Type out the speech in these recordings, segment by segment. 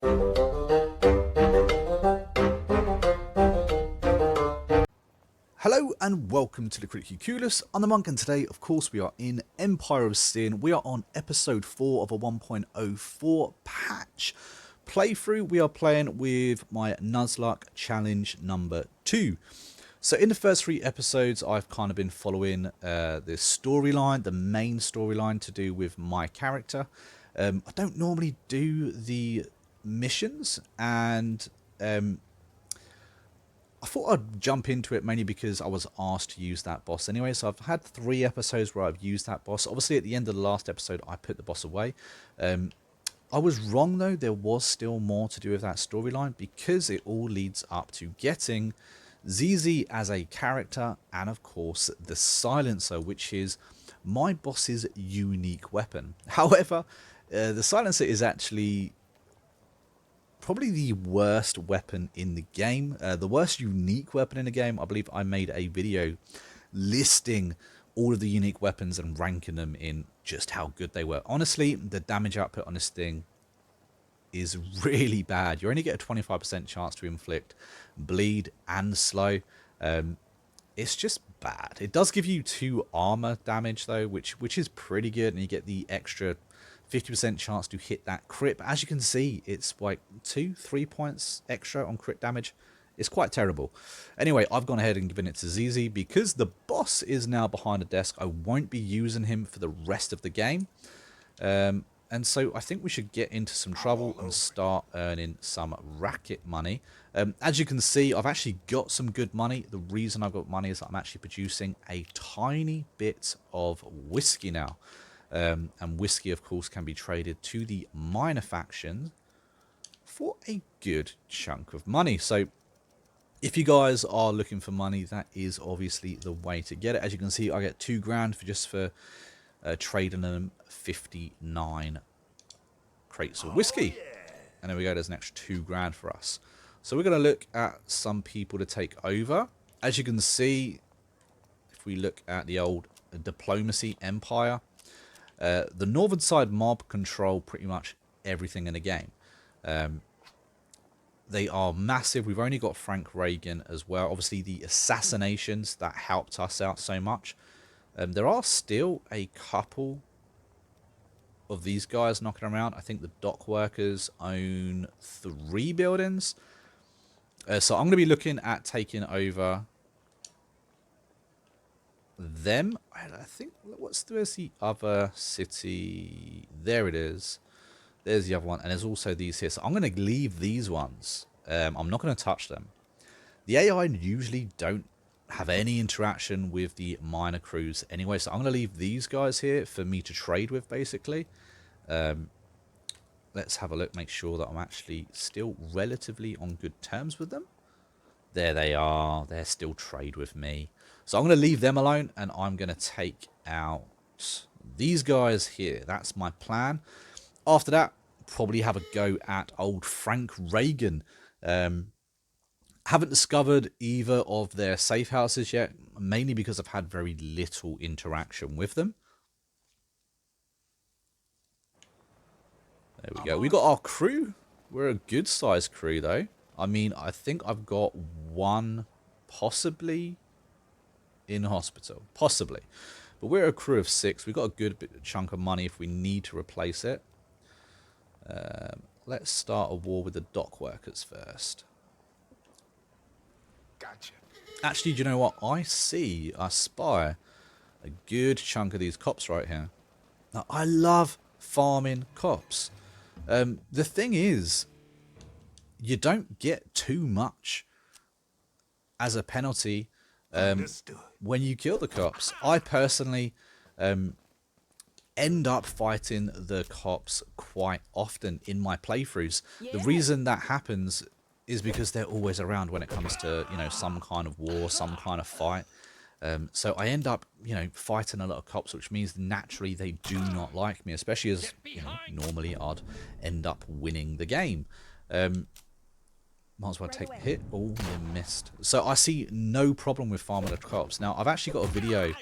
Hello and welcome to the Critically Clueless. I'm the Monk, and today, of course, we are in Empire of Sin. We are on episode 4 of a 1.04 patch playthrough. We are playing with my Nuzlocke challenge number 2. So in the first 3 episodes, I've kind of been following the storyline, the main storyline to do with my character. I don't normally do the missions, and I thought I'd jump into it mainly because I was asked to use that boss anyway. So I've had 3 episodes where I've used that boss. Obviously, at the end of the last episode, I put the boss away. I was wrong, though. There was still more to do with that storyline because it all leads up to getting ZZ as a character and, of course, the silencer, which is my boss's unique weapon. However, the silencer is actually probably the worst weapon in the game, the worst unique weapon in the game. I believe I made a video listing all of the unique weapons and ranking them in just how good they were. Honestly, the damage output on this thing is really bad. You only get a 25% chance to inflict bleed and slow. It's just bad. It does give you 2 armor damage though, which is pretty good, and you get the extra 50% chance to hit that crit. But as you can see, it's like 2-3 points extra on crit damage. It's quite terrible. Anyway, I've gone ahead and given it to ZZ because the boss is now behind the desk. I won't be using him for the rest of the game. And so I think we should get into some trouble and start earning some racket money. As you can see, I've actually got some good money. The reason I've got money is that I'm actually producing a tiny bit of whiskey now. And whiskey, of course, can be traded to the minor faction for a good chunk of money. So if you guys are looking for money, that is obviously the way to get it. As you can see, I get 2 grand for trading them 59 crates of whiskey. And there we go, there's an extra 2 grand for us. So we're going to look at some people to take over. As you can see, if we look at the old diplomacy empire, the northern side mob control pretty much everything in the game. They are massive. We've only got Frank Reagan as well. Obviously, the assassinations, that helped us out so much. There are still a couple of these guys knocking around. I think the dock workers own 3 buildings. So I'm going to be looking at taking over them. I think, where's the other city? There it is. There's the other one, and there's also these here. So I'm going to leave these ones. I'm not going to touch them. The AI usually don't have any interaction with the minor crews anyway, so I'm going to leave these guys here for me to trade with, basically. Let's have a look, make sure that I'm actually still relatively on good terms with them. There they are. They're still trade with me. So I'm going to leave them alone, and I'm going to take out these guys here. That's my plan. After that, probably have a go at old Frank Reagan. Haven't discovered either of their safe houses yet, mainly because I've had very little interaction with them. There we go. We got our crew. We're a good sized crew though. I mean, I think I've got 1 possibly in hospital. Possibly. But we're a crew of 6. We've got a good chunk of money if we need to replace it. Let's start a war with the dock workers first. Gotcha. Actually, do you know what? I spy a good chunk of these cops right here. Now, I love farming cops. The thing is, you don't get too much as a penalty when you kill the cops. I personally end up fighting the cops quite often in my playthroughs. Yeah. The reason that happens is because they're always around when it comes to, you know, some kind of war, some kind of fight. So I end up, you know, fighting a lot of cops, which means naturally they do not like me, especially as, you know, normally I'd end up winning the game. Might as well take the hit. Oh, you missed. So I see no problem with farming the cops. Now, I've actually got a video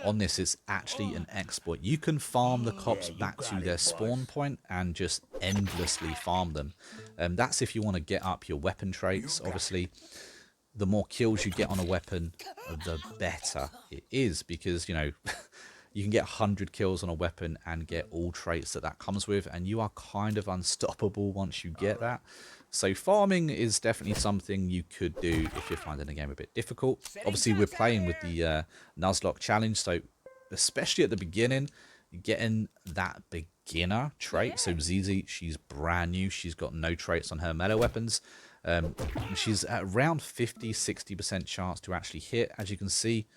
on this. It's actually an exploit. You can farm the cops back to their spawn point and just endlessly farm them. That's if you want to get up your weapon traits. Obviously, the more kills you get on a weapon, the better it is. Because, you know, you can get 100 kills on a weapon and get all traits that comes with. And you are kind of unstoppable once you get that. So farming is definitely something you could do if you're finding the game a bit difficult. Obviously, we're playing with the Nuzlocke challenge, so especially at the beginning, getting that beginner trait. So Zizi, she's brand new. She's got no traits on her melee weapons. She's at around 50-60% chance to actually hit. As you can see,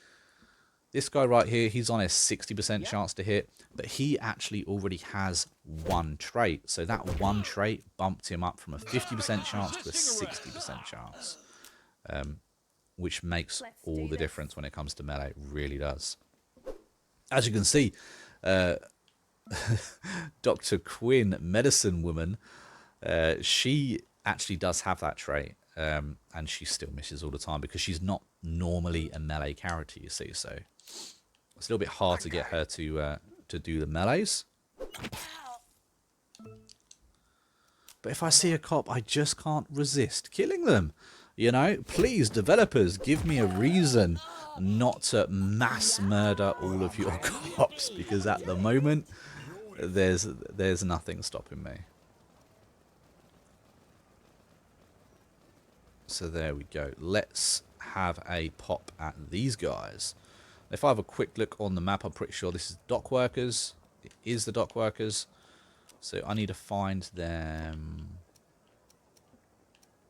this guy right here, he's on a 60% chance to hit, but he actually already has one trait. So that one trait bumped him up from a 50% chance to a 60% chance, which makes all the difference when it comes to melee. It really does. As you can see, Dr. Quinn, medicine woman, she actually does have that trait, and she still misses all the time because she's not normally a melee character, you see, so it's a little bit hard to get her to do the melees. But if I see a cop, I just can't resist killing them. You know, please, developers, give me a reason not to mass murder all of your cops, because at the moment, there's nothing stopping me. So there we go. Let's have a pop at these guys. If I have a quick look on the map, I'm pretty sure this is dock workers. It is the dock workers. So I need to find them.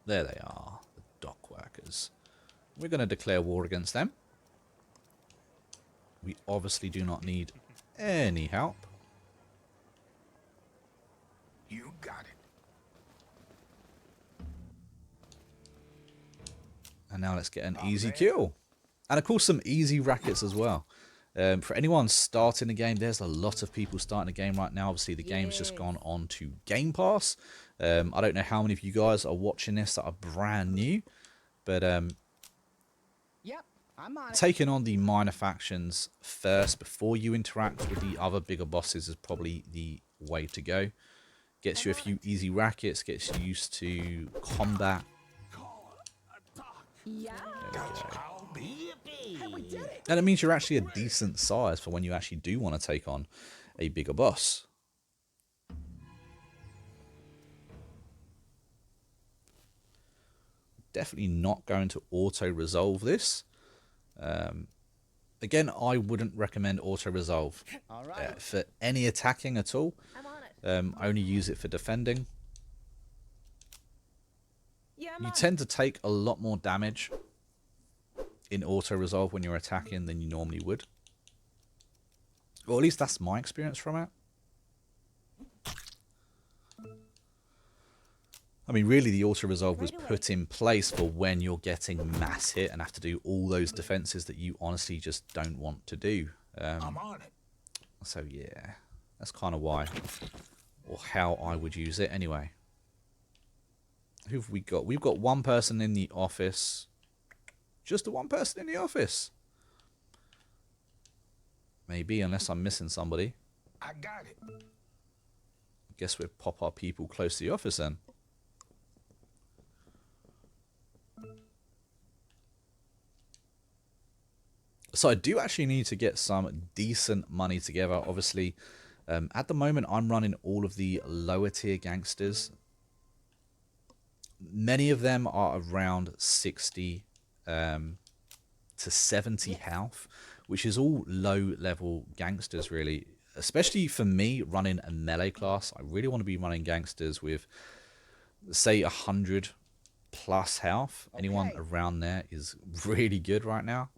There they are, the dock workers. We're going to declare war against them. We obviously do not need any help. You got it. And now let's get an easy kill. And of course some easy rackets as well. For anyone starting the game, there's a lot of people starting the game right now. Obviously the game's just gone on to Game Pass. I don't know how many of you guys are watching this that are brand new. But yep, I'm on it. Taking on the minor factions first before you interact with the other bigger bosses is probably the way to go. Gets you a few easy rackets, gets you used to combat. Yeah. And it means you're actually a decent size for when you actually do want to take on a bigger boss. Definitely not going to auto-resolve this. Again, I wouldn't recommend auto-resolve for any attacking at all. I'm on it. I only use it for defending. Yeah, You tend to take a lot more damage in auto-resolve when you're attacking than you normally would. Or at least that's my experience from it. I mean, really, the auto-resolve was put in place for when you're getting mass hit and have to do all those defenses that you honestly just don't want to do. I'm on it. So, yeah, that's kind of why, or how I would use it anyway. Who have we got? We've got one person in the office. Just the one person in the office. Maybe, unless I'm missing somebody. I got it. Guess we'll pop our people close to the office then. So I do actually need to get some decent money together. Obviously, at the moment, I'm running all of the lower tier gangsters. Many of them are around 60 to 70 health, which is all low level gangsters really. Especially for me running a melee class, I really want to be running gangsters with, say, 100 plus health. Okay. Anyone around there is really good right now.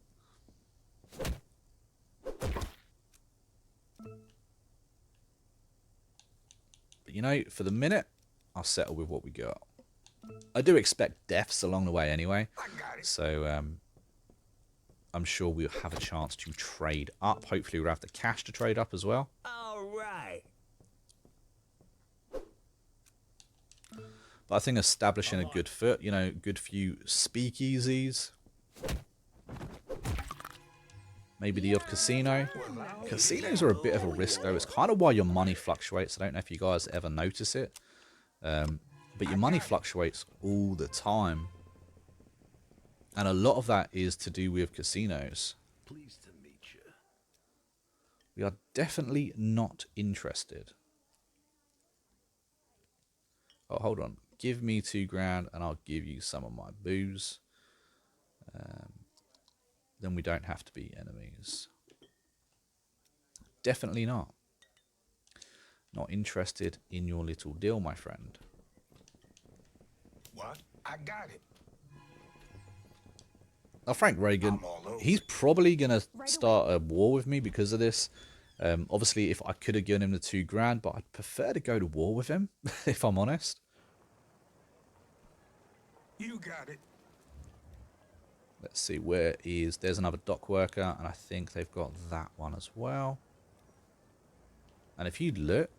But you know, for the minute, I'll settle with what we got. I do expect deaths along the way anyway, so I'm sure we'll have a chance to trade up. Hopefully we'll have the cash to trade up as well. All right. But I think establishing a good foot, you know, good few speakeasies. Maybe the odd casino. Casinos are a bit of a risk, though. It's kind of why your money fluctuates. I don't know if you guys ever notice it. But your money fluctuates all the time. And a lot of that is to do with casinos. Pleased to meet you. We are definitely not interested. Oh, hold on. Give me $2,000 and I'll give you some of my booze. Then we don't have to be enemies. Definitely not. Not interested in your little deal, my friend. What? I got it. Now, Frank Reagan, he's probably going to start a war with me because of this. Obviously, if I could have given him the $2,000, but I'd prefer to go to war with him, if I'm honest. You got it. Let's see, there's another dock worker, and I think they've got that one as well. And if you look,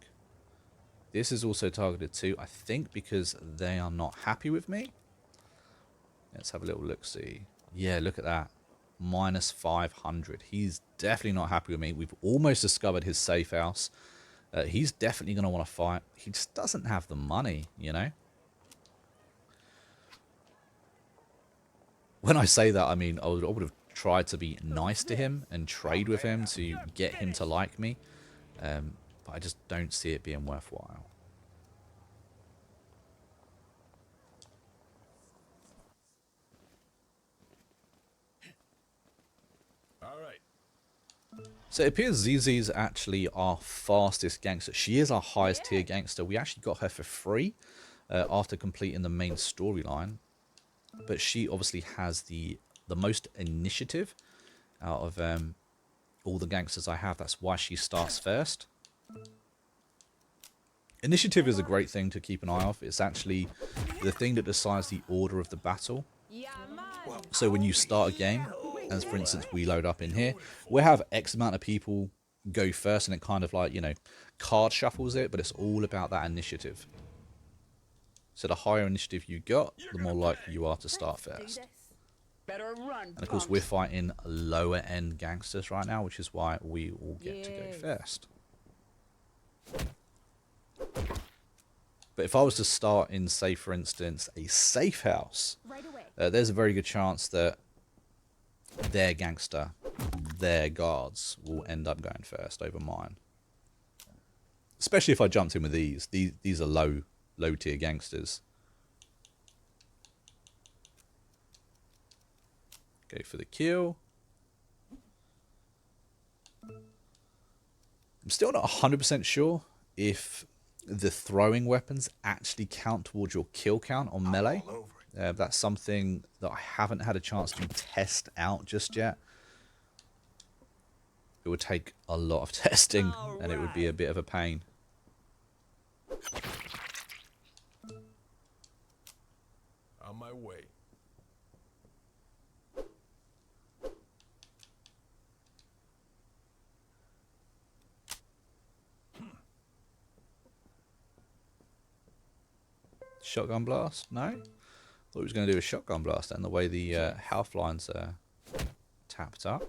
this is also targeted too, I think, because they are not happy with me. Let's have a little look-see. Yeah, look at that. Minus 500. He's definitely not happy with me. We've almost discovered his safe house. He's definitely going to want to fight. He just doesn't have the money, you know? When I say that, I mean, I would have tried to be nice to him and trade with him to get him to like me. But I just don't see it being worthwhile. All right. So it appears ZZ is actually our fastest gangster. She is our highest tier gangster. We actually got her for free after completing the main storyline. But she obviously has the most initiative out of all the gangsters I have. That's why she starts first. Initiative is a great thing to keep an eye off. It's actually the thing that decides the order of the battle. So when you start a game, as for instance we load up in here, we'll have X amount of people go first, and it kind of like, you know, card shuffles it, but it's all about that initiative. So the higher initiative you got, the more likely you are to start first. Better run, And of course we're fighting lower end gangsters right now, which is why we all get to go first. But if I was to start in, say for instance, a safe house, there's a very good chance that their gangster, their guards, will end up going first over mine. Especially if I jumped in with these. These are low tier gangsters. Go for the kill. I'm still not 100% sure if the throwing weapons actually count towards your kill count on melee. That's something that I haven't had a chance to test out just yet. It would take a lot of testing, and it would be a bit of a pain. On my way. Shotgun blast? No? Thought he was going to do a shotgun blast then, the way the health lines are tapped up.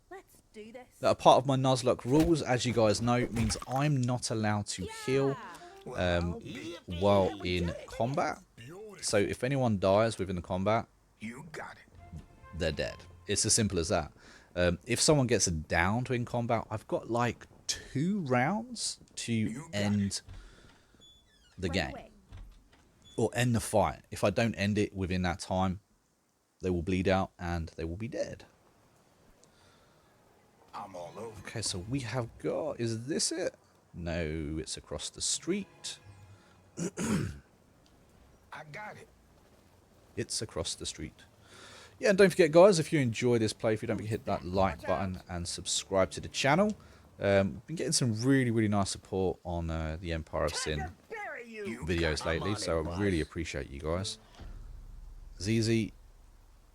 Let's do this. Now, a part of my Nuzlocke rules, as you guys know, means I'm not allowed to heal while in combat. So if anyone dies within the combat, You got it. they're dead. It's as simple as that. If someone gets downed in combat, I've got like 2 rounds to end the game. Or end the fight. If I don't end it within that time, they will bleed out and they will be dead. I'm all over. Okay, so we have got... Is this it? No, it's across the street. I got it. It's across the street. Yeah, and don't forget, guys, if you enjoy this playthrough, don't forget to hit that like button and subscribe to the channel. We've been getting some really nice support on the Empire of Sin videos lately, so I really appreciate you guys. ZZ,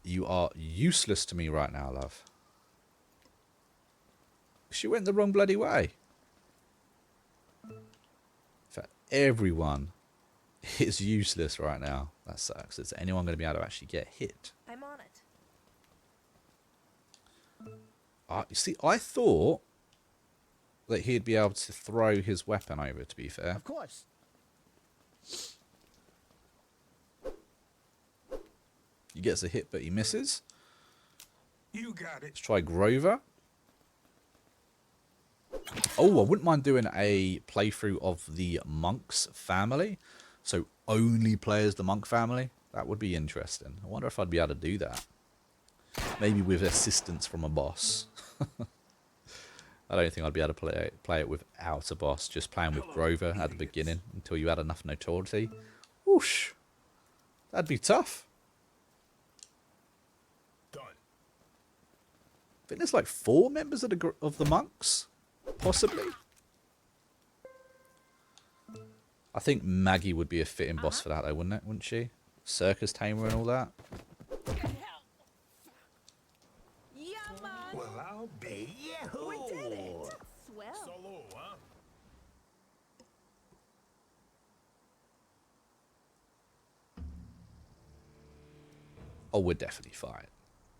you are useless to me right now, love. She went the wrong bloody way. In fact, everyone is useless right now. That sucks. Is anyone going to be able to actually get hit? I'm on it. You see, I thought that he'd be able to throw his weapon over, to be fair. Of course. He gets a hit, but he misses. You got it. Let's try Grover. Oh, I wouldn't mind doing a playthrough of the Monk's family. So only play as the Monk family. That would be interesting. I wonder if I'd be able to do that. Maybe with assistance from a boss. I don't think I'd be able to play it without a boss. Just playing with Grover at the beginning until you had enough notoriety. Whoosh. That'd be tough. Done. I think there's like 4 members of the Monks. Possibly. I think Maggie would be a fitting boss for that though, wouldn't it? Wouldn't she? Circus tamer and all that. Yeah, man. Well, I'll be. We did it. Swell. Solo, huh? Oh, we'd definitely fight.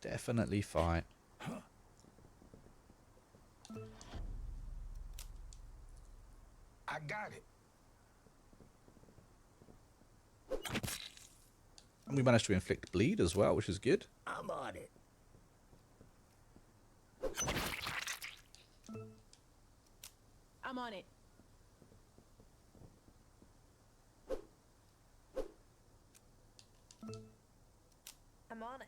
Definitely fight. I got it. And we managed to inflict bleed as well, which is good. I'm on it. I'm on it. I'm on it.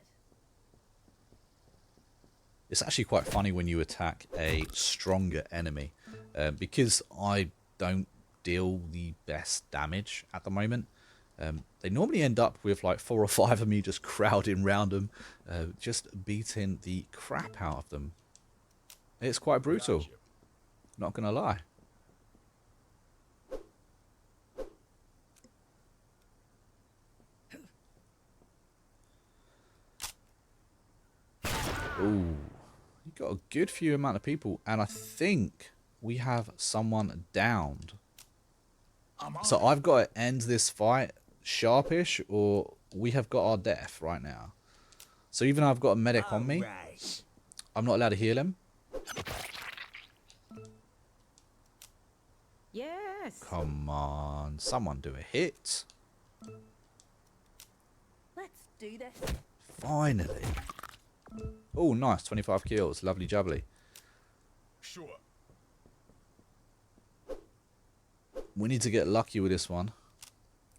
It's actually quite funny when you attack a stronger enemy. Because I don't deal the best damage at the moment. They normally end up with like 4 or 5 of me just crowding round them. Just beating the crap out of them. It's quite brutal. Gotcha. Not gonna lie. Ooh, you got a good few amount of people, and I think we have someone downed. So I've got to end this fight sharpish, or we have got our death right now. So even though I've got a medic on me, Right. I'm not allowed to heal him. Yes. Come on, someone do a hit. Let's do this. Finally. Oh, nice, 25 kills, lovely jubbly. Sure. We need to get lucky with this one,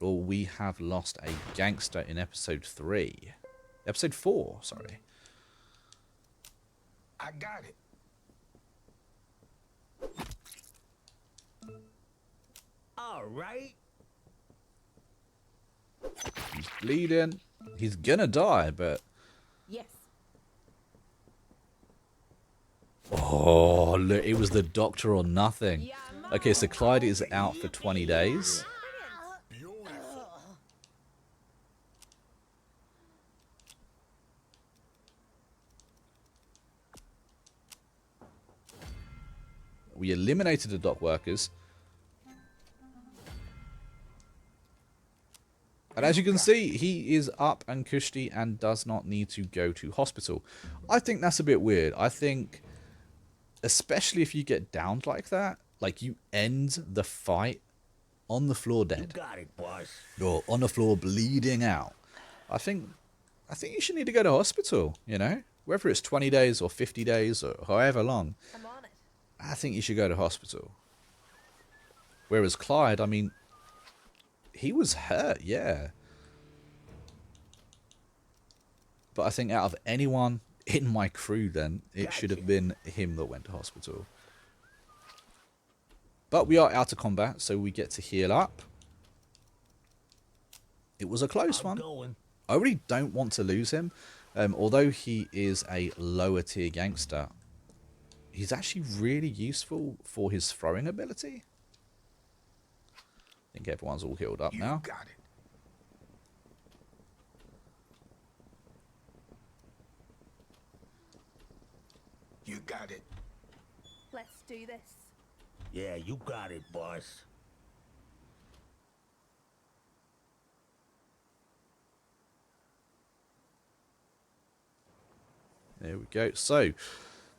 or we have lost a gangster in episode 3. Episode 4, sorry. I got it. All right. He's bleeding. He's gonna die, but... Yes. Oh, look, it was the doctor or nothing. Yeah, man. Okay, so Clyde is out for 20 days. Beautiful. We eliminated the dock workers. And as you can see, he is up and cushy and does not need to go to hospital. I think that's a bit weird. I think, especially if you get downed like that, like you end the fight on the floor dead. Got it, boss. Or on the floor bleeding out. I think you should need to go to hospital, you know? Whether it's 20 days or 50 days or however long. I'm on it. I think you should go to hospital. Whereas Clyde, I mean, he was hurt, yeah. But I think out of anyone in my crew then, it should have been him that went to hospital. But we are out of combat, so we get to heal up. It was a close one. Going. I really don't want to lose him. Although he is a lower tier gangster, he's actually really useful for his throwing ability. I think everyone's all healed up You now. got it. You got it. Let's do this. Yeah, you got it, boss. There we go. So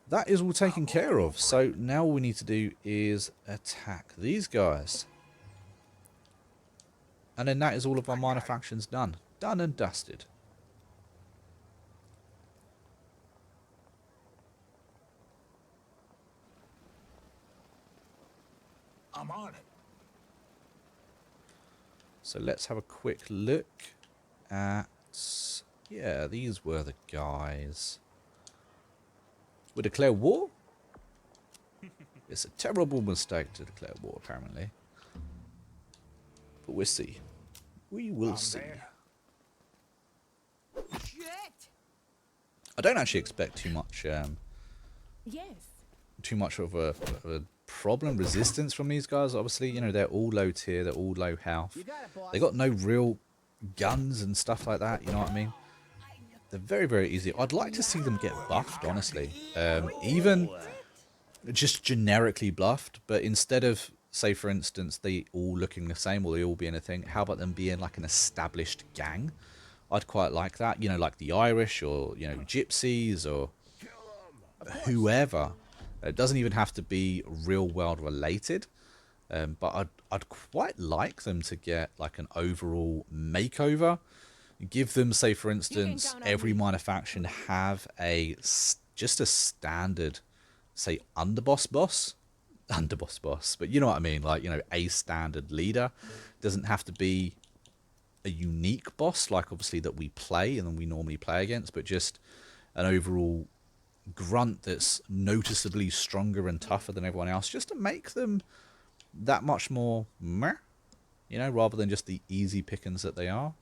that is all taken care of. So now all we need to do is attack these guys. And then that is all of our minor factions done. Done and dusted. I'm on it. So let's have a quick look at... Yeah, these were the guys. We declare war? It's a terrible mistake to declare war, apparently. But we'll see. We will see. There. Shit! I don't actually expect too much Yes. of a problem, resistance from these guys. Obviously, you know, they're all low tier, they're all low health. You got it, boss. They got no real guns and stuff like that, you know what I mean? They're very, very easy. I'd like to see them get buffed, honestly. Even just generically buffed, but instead of, say, for instance, they all looking the same or they all being a thing, how about them being like an established gang? I'd quite like that, you know, like the Irish or, you know, gypsies or whoever. It doesn't even have to be real world related, but I'd quite like them to get like an overall makeover. Give them, say, for instance, count on every me. minor faction have just a standard, say, underboss boss. Underboss boss, but you know what I mean, like, you know, a standard leader. Doesn't have to be a unique boss, like obviously that we play and then we normally play against, but just an overall grunt that's noticeably stronger and tougher than everyone else, just to make them that much more meh, you know, rather than just the easy pickings that they are.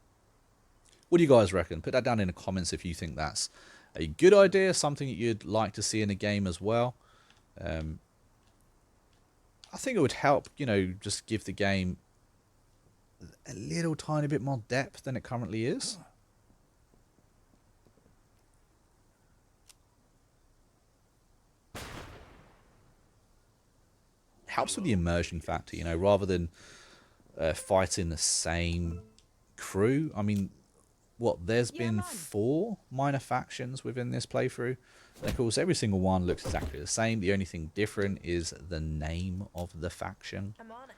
What do you guys reckon? Put that down in the comments if you think that's a good idea, something that you'd like to see in a game as well. I think it would help, you know, just give the game a little tiny bit more depth than it currently is. Helps with the immersion factor, you know, rather than fighting the same crew. I mean, what, there's Yeah, been man. 4 minor factions within this playthrough. And of course, every single one looks exactly the same. The only thing different is the name of the faction. I'm on it.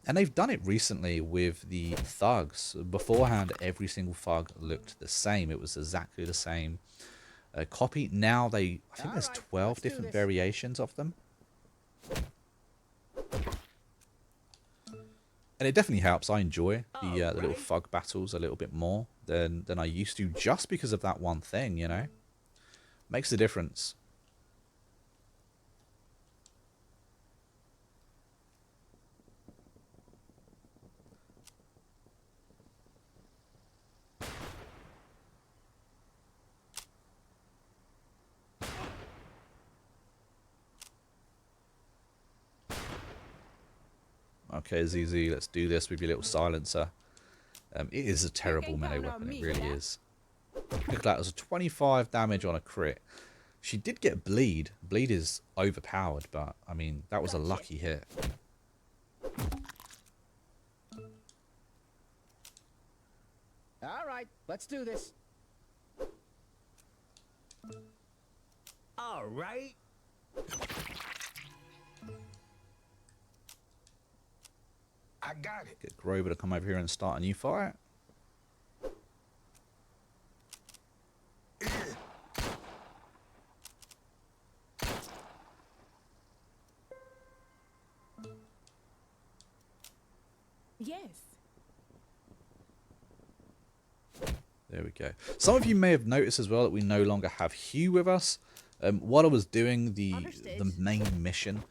And they've done it recently with the thugs. Beforehand, every single thug looked the same. It was exactly the same copy. Now I think there's Alright, 12 let's do different this. variations of them. And it definitely helps. I enjoy the little thug battles a little bit more than I used to, just because of that one thing, you know? Makes a difference. Okay, ZZ, let's do this with your little silencer. It is a terrible can melee count on weapon, it me, really yeah? is. Look at that, it was a 25 damage on a crit. She did get bleed. Bleed is overpowered, but, I mean, that was a lucky hit. Alright, let's do this. Alright. I got it. Get Grover to come over here and start a new fight. Yes. There we go. Some of you may have noticed as well that we no longer have Hugh with us. While I was doing the Understood. main mission,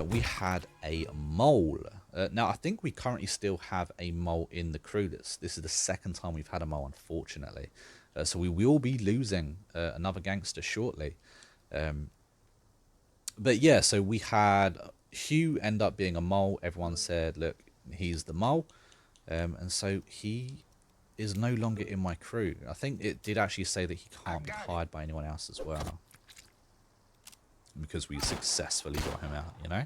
we had a mole. Now, I think we currently still have a mole in the crew. This is the second time we've had a mole, unfortunately. So we will be losing another gangster shortly. But yeah, so we had Hugh end up being a mole. Everyone said, look, he's the mole. And so he is no longer in my crew. I think it did actually say that he can't be hired by anyone else as well. Because we successfully got him out, you know?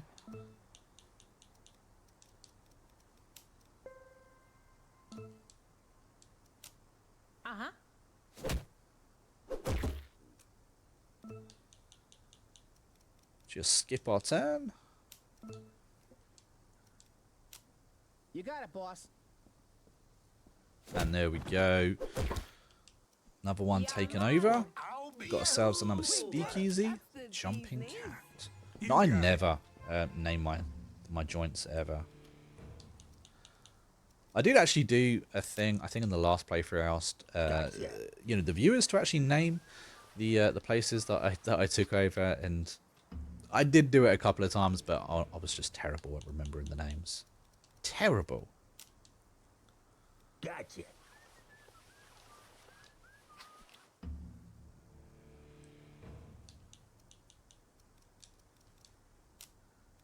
Just skip our turn. You got it, boss. And there we go. Another one taken over. I'll be Got ourselves another speakeasy. That's the Jumping bee's knees. cat. You No, I got it. never name my joints ever. I did actually do a thing. I think in the last playthrough, I asked you know, the viewers to actually name the places that I took over, and I did do it a couple of times, but I was just terrible at remembering the names. Terrible. Gotcha.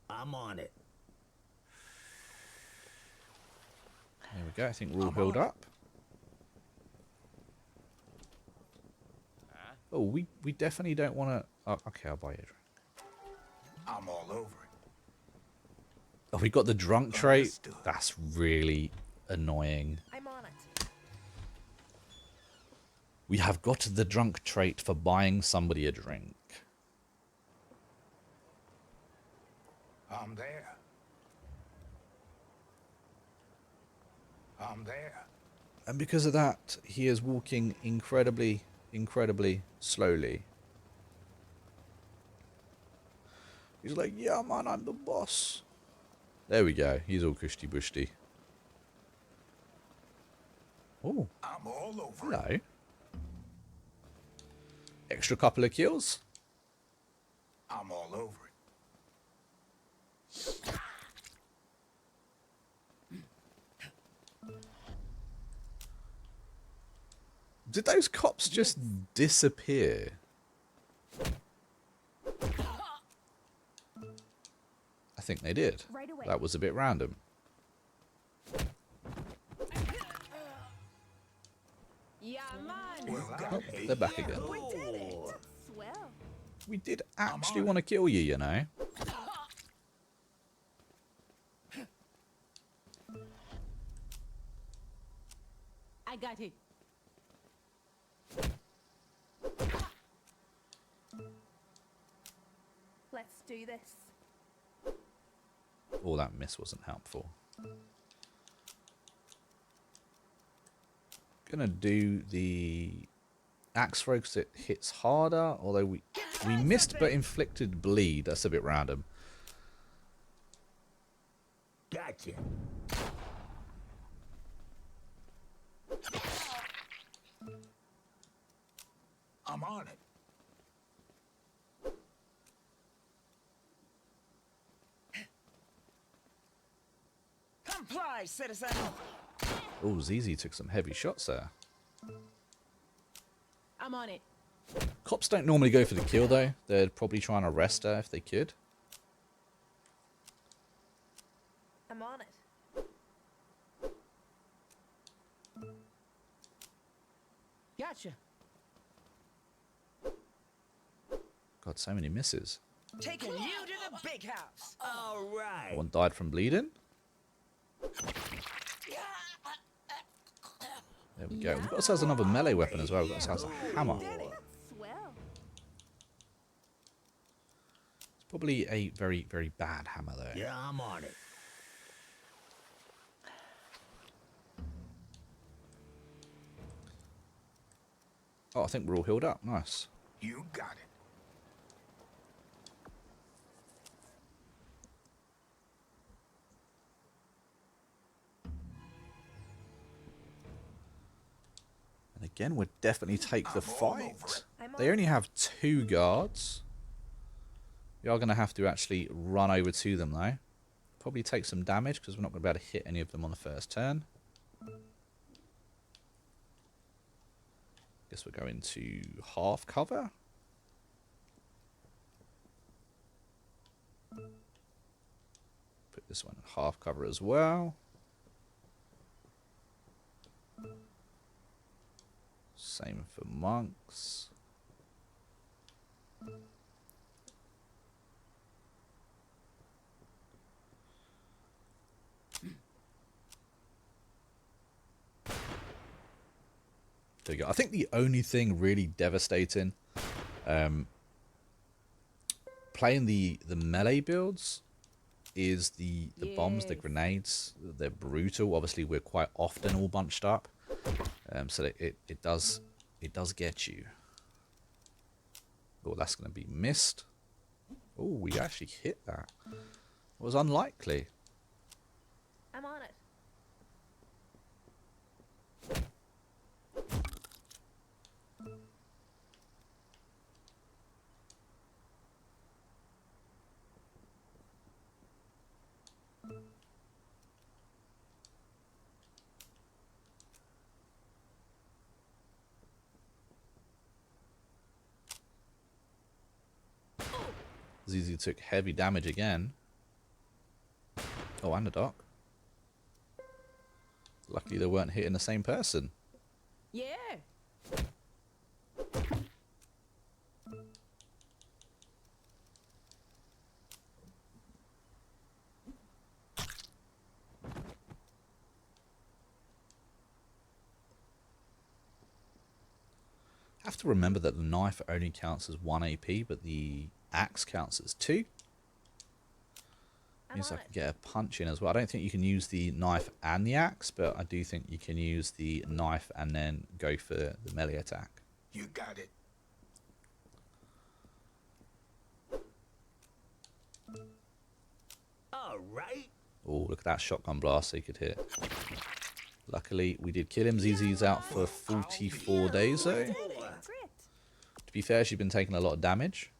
I'm on it. There we go. I think we're all healed up. Oh, we definitely don't want to. Oh, okay, I'll buy you a drink. I'm all over it. Oh, we got the drunk trait. Understood. That's really annoying. I'm on it. We have got the drunk trait for buying somebody a drink. I'm there. I'm there. And because of that, he is walking incredibly, incredibly slowly. He's like, yeah, man, I'm the boss. There we go. He's all cushy bushy. Oh, I'm all over it. hello. Extra couple of kills. I'm all over it. Did those cops just disappear? I think they did. Right away. That was a bit random. Yeah, man. You got Oh, it. they're back again. We did it. Swell. We did actually on want to kill you, you know. I got it. Let's do this. Oh, that miss wasn't helpful. Gonna do the axe throw because it hits harder, although we missed but inflicted bleed. That's a bit random. Gotcha. I'm on it. Comply, citizen. Oh, ZZ took some heavy shots there. I'm on it. Cops don't normally go for the kill though. They'd probably try and arrest her if they could. I'm on it. Gotcha. God, so many misses. Taking you to the big house. All right. One died from bleeding. There we go. We've got ourselves another melee weapon as well. We've got ourselves a hammer. Did it. Swell. It's probably a very, very bad hammer though. Yeah, I'm on it. Oh, I think we're all healed up. Nice. You got it. And again, we'd definitely take the I'm all over fight. it. I'm They on only have 2 guards. We are going to have to actually run over to them though. Probably take some damage because we're not going to be able to hit any of them on the first turn. Guess we're going to half cover. Put this one in half cover as well. Same for monks. There we go. I think the only thing really devastating playing the melee builds is the bombs, the Yes. grenades. They're brutal. Obviously, we're quite often all bunched up, so it does get you. Oh, that's going to be missed. Oh, we actually hit that. It was unlikely. I'm on it. ZZ took heavy damage again. Oh, and a dock. Luckily they weren't hitting the same person. Yeah. Have to remember that the knife only counts as 1 AP, but the axe counts as 2. I'm Means I on can it. get a punch in as well. I don't think you can use the knife and the axe, but I do think you can use the knife and then go for the melee attack. You got it. All right. Oh, look at that shotgun blast he could hit. Luckily, we did kill him. ZZ's out for 44 days, though. Great. To be fair, she's been taking a lot of damage.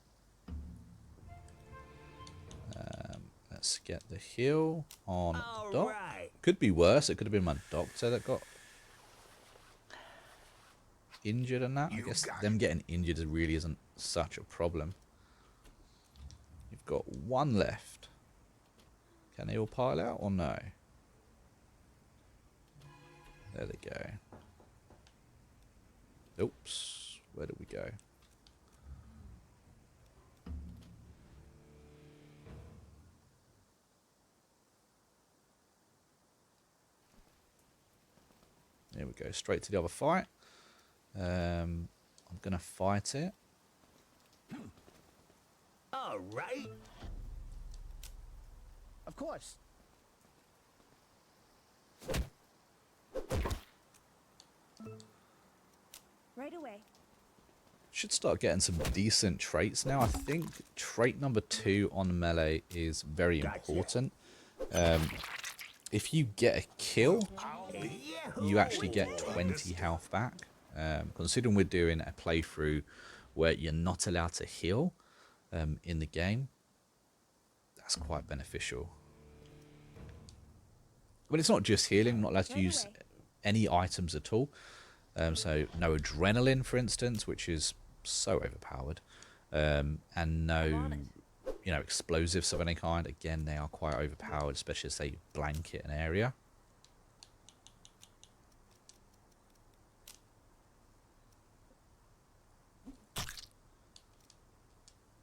Let's get the heal on All Doc. right. Could be worse. It could have been my doctor that got injured and that. I You guess got them it. getting injured really isn't such a problem. You've got one left. Can they all pile out or no? There they go. Oops. Where did we go? There we go. Straight to the other fight. I'm going to fight it. All right. Of course. Right away. Should start getting some decent traits now. I think trait number 2 on melee is very important. If you get a kill, you actually get 20 health back. Considering we're doing a playthrough where you're not allowed to heal in the game, that's quite beneficial. But it's not just healing. I'm not allowed to use any items at all. So no adrenaline, for instance, which is so overpowered, and no, explosives of any kind. Again, they are quite overpowered, especially as they blanket an area.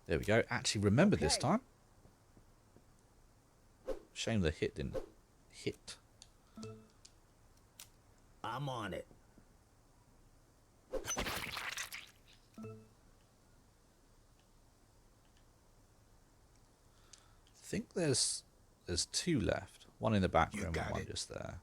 There we go. Actually, remembered this time. Shame the hit didn't hit. I'm on it. I think there's 2 left. One in the back room and one it. just there.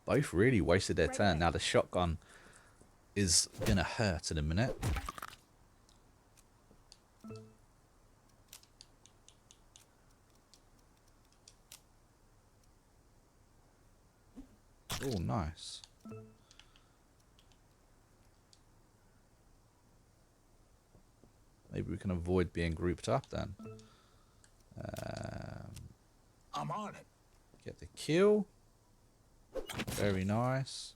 Both really wasted their turn. Now the shotgun is gonna hurt in a minute. Oh, nice. Maybe we can avoid being grouped up then. I'm on it. Get the kill. Very nice.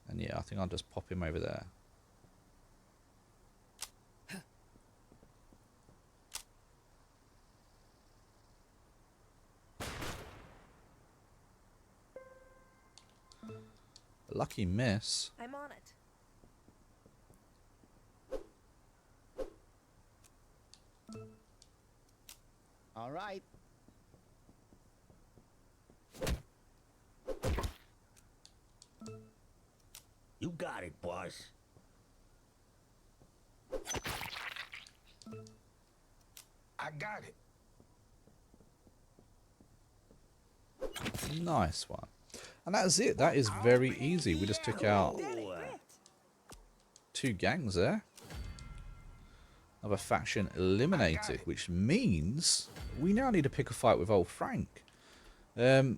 And yeah, I think I'll just pop him over there. Lucky miss. I'm on it. All right. You got it, boss. I got it. Nice one. And that is it. That is very easy. We just took out Oh, 2 gangs there. Another faction eliminated, which means we now need to pick a fight with old Frank. Oh,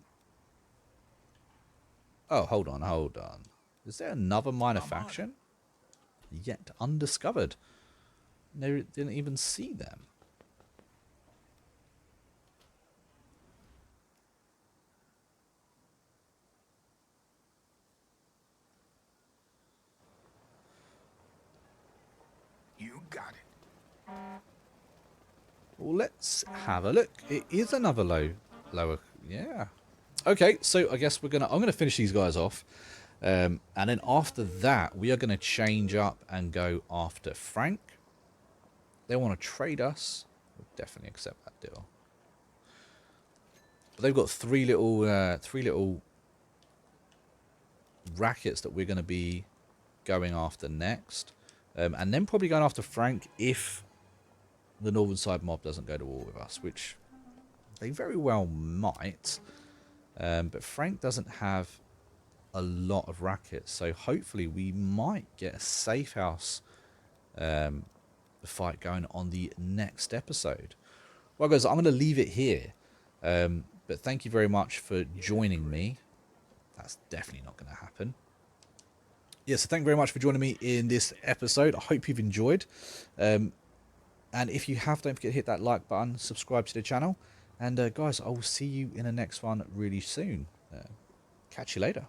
hold on, hold on. Is there another minor faction? Yet undiscovered. No, didn't even see them. you got it. Well, let's have a look. It is another lower, yeah. Okay, so I guess I'm gonna finish these guys off, and then after that we are gonna change up and go after Frank. They want to trade us. We'll definitely accept that deal. But they've got three little rackets that we're going to be going after next, and then probably going after Frank if the Northern Side mob doesn't go to war with us, which they very well might. But Frank doesn't have a lot of rackets, so hopefully we might get a safe house fight going on the next episode. Well, guys, I'm going to leave it here. But thank you very much for joining me. That's definitely not going to happen. Yeah, so thank you very much for joining me in this episode. I hope you've enjoyed. And if you have, don't forget to hit that like button, subscribe to the channel. And guys, I will see you in the next one really soon. Catch you later.